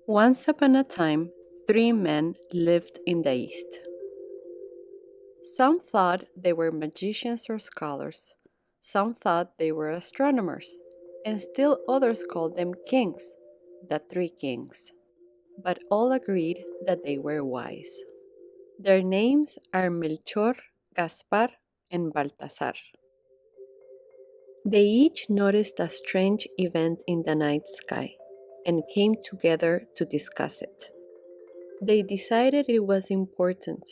Once upon a time, three men lived in the East. Some thought they were magicians or scholars, some thought they were astronomers, and still others called them kings, the Three Kings. But all agreed that they were wise. Their names are Melchor, Gaspar, and Baltasar. They each noticed a strange event in the night sky and came together to discuss it. They decided it was important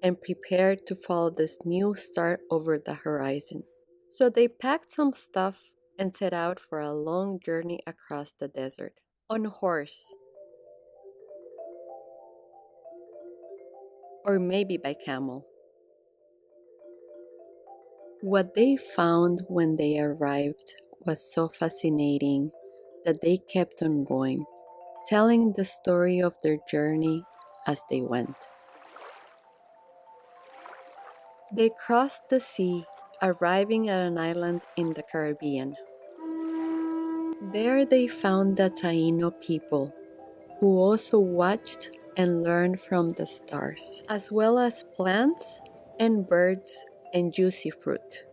and prepared to follow this new star over the horizon. So they packed some stuff and set out for a long journey across the desert on a horse, or maybe by camel. What they found when they arrived was so fascinating that they kept on going, telling the story of their journey as they went. They crossed the sea, arriving at an island in the Caribbean. There they found the Taino people, who also watched and learned from the stars, as well as plants and birds and juicy fruit.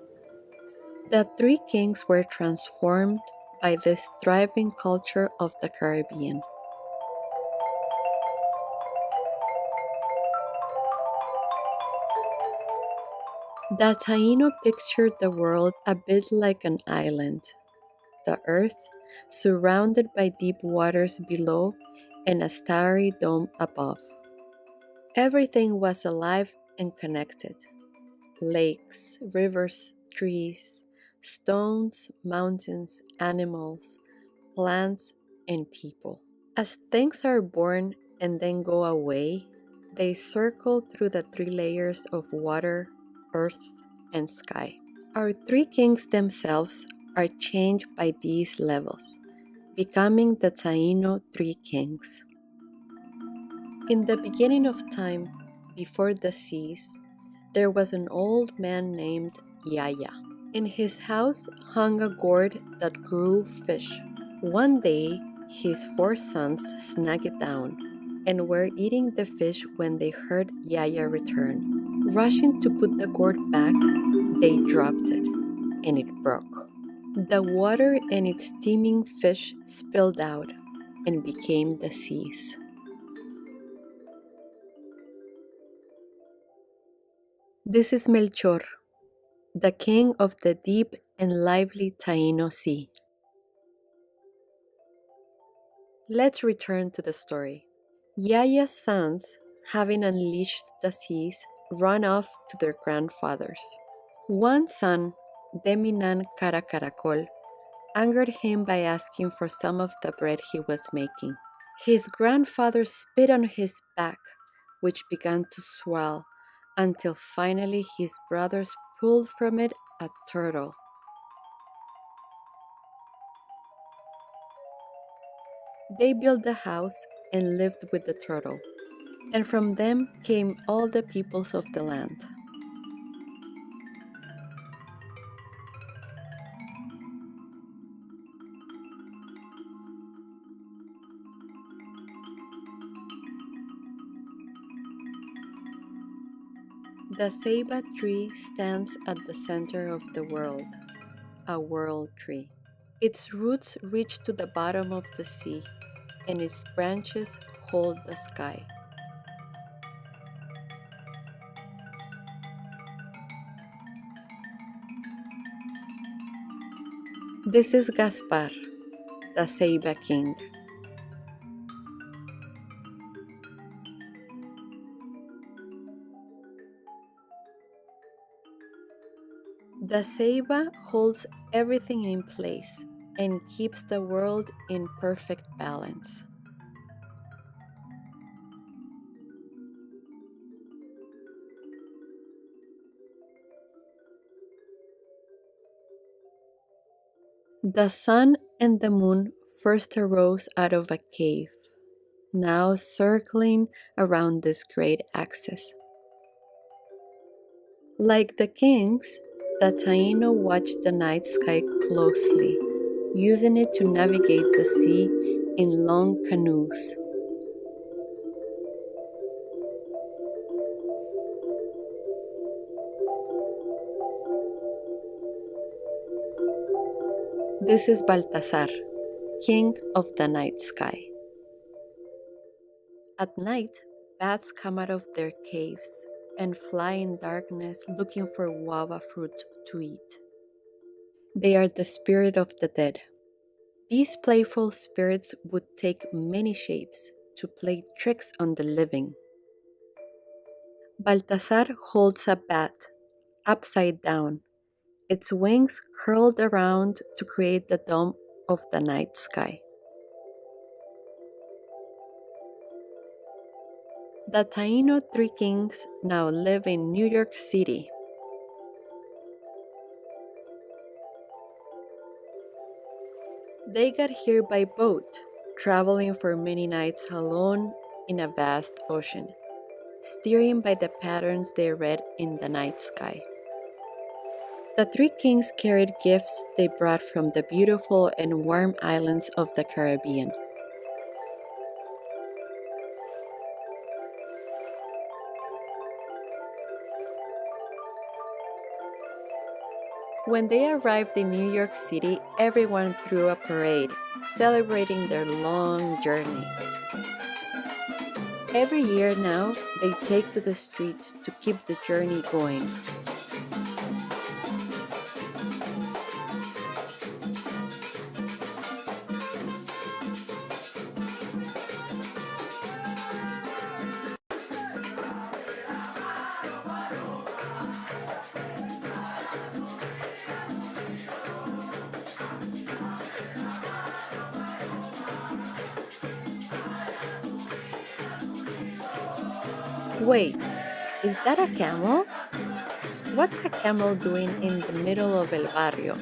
The three kings were transformed by this thriving culture of the Caribbean. The Taino pictured the world a bit like an island, the earth surrounded by deep waters below and a starry dome above. Everything was alive and connected: lakes, rivers, trees, stones, mountains, animals, plants, and people. As things are born and then go away, they circle through the three layers of water, earth, and sky. Our three kings themselves are changed by these levels, becoming the Taino Three Kings. In the beginning of time, before the seas, there was an old man named Yaya. In his house hung a gourd that grew fish. One day, his four sons snagged it down and were eating the fish when they heard Yaya return. Rushing to put the gourd back, they dropped it, and it broke. The water and its steaming fish spilled out and became the seas. This is Melchor, the king of the deep and lively Taino Sea. Let's return to the story. Yaya's sons, having unleashed the seas, ran off to their grandfathers. One son, Deminan Karakaracol, angered him by asking for some of the bread he was making. His grandfather spit on his back, which began to swell, until finally his brothers pulled from it a turtle. They built the house and lived with the turtle, and from them came all the peoples of the land. The ceiba tree stands at the center of the world, a world tree. Its roots reach to the bottom of the sea, and its branches hold the sky. This is Gaspar, the ceiba king. The ceiba holds everything in place and keeps the world in perfect balance. The sun and the moon first arose out of a cave, now circling around this great axis. Like the kings, the Taino watched the night sky closely, using it to navigate the sea in long canoes. This is Baltasar, king of the night sky. At night, bats come out of their caves and fly in darkness looking for guava fruit to eat. They are the spirit of the dead. These playful spirits would take many shapes to play tricks on the living. Baltasar holds a bat upside down, its wings curled around to create the dome of the night sky. The Taino Three Kings now live in New York City. They got here by boat, traveling for many nights alone in a vast ocean, steering by the patterns they read in the night sky. The Three Kings carried gifts they brought from the beautiful and warm islands of the Caribbean. When they arrived in New York City, everyone threw a parade, celebrating their long journey. Every year now, they take to the streets to keep the journey going. Wait, is that a camel? What's a camel doing in the middle of El Barrio?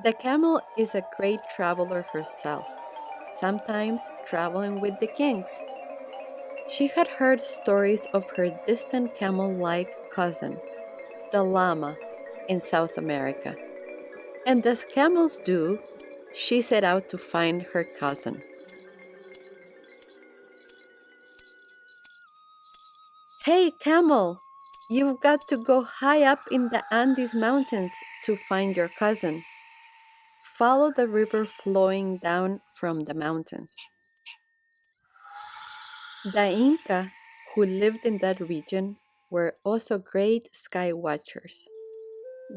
The camel is a great traveler herself, sometimes traveling with the kings. She had heard stories of her distant camel like cousin, the llama, in South America. And as camels do, she set out to find her cousin. Hey, camel! You've got to go high up in the Andes Mountains to find your cousin. Follow the river flowing down from the mountains. The Inca, who lived in that region, were also great sky watchers.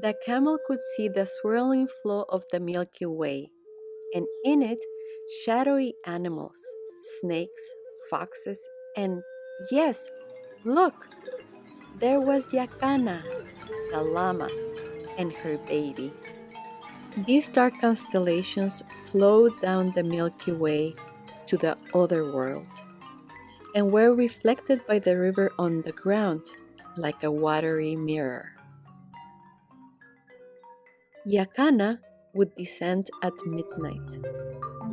The camel could see the swirling flow of the Milky Way, and in it, shadowy animals, snakes, foxes, and yes, look, there was Yakana, the llama, and her baby. These dark constellations flowed down the Milky Way to the other world and were reflected by the river on the ground like a watery mirror. Yakana would descend at midnight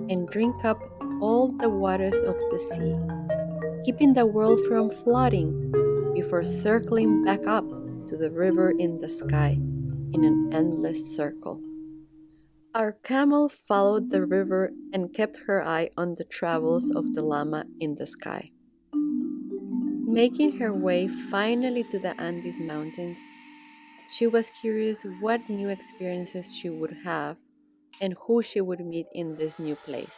and drink up all the waters of the sea, keeping the world from flooding before circling back up to the river in the sky in an endless circle. Our camel followed the river and kept her eye on the travels of the llama in the sky. Making her way finally to the Andes Mountains, she was curious what new experiences she would have and who she would meet in this new place.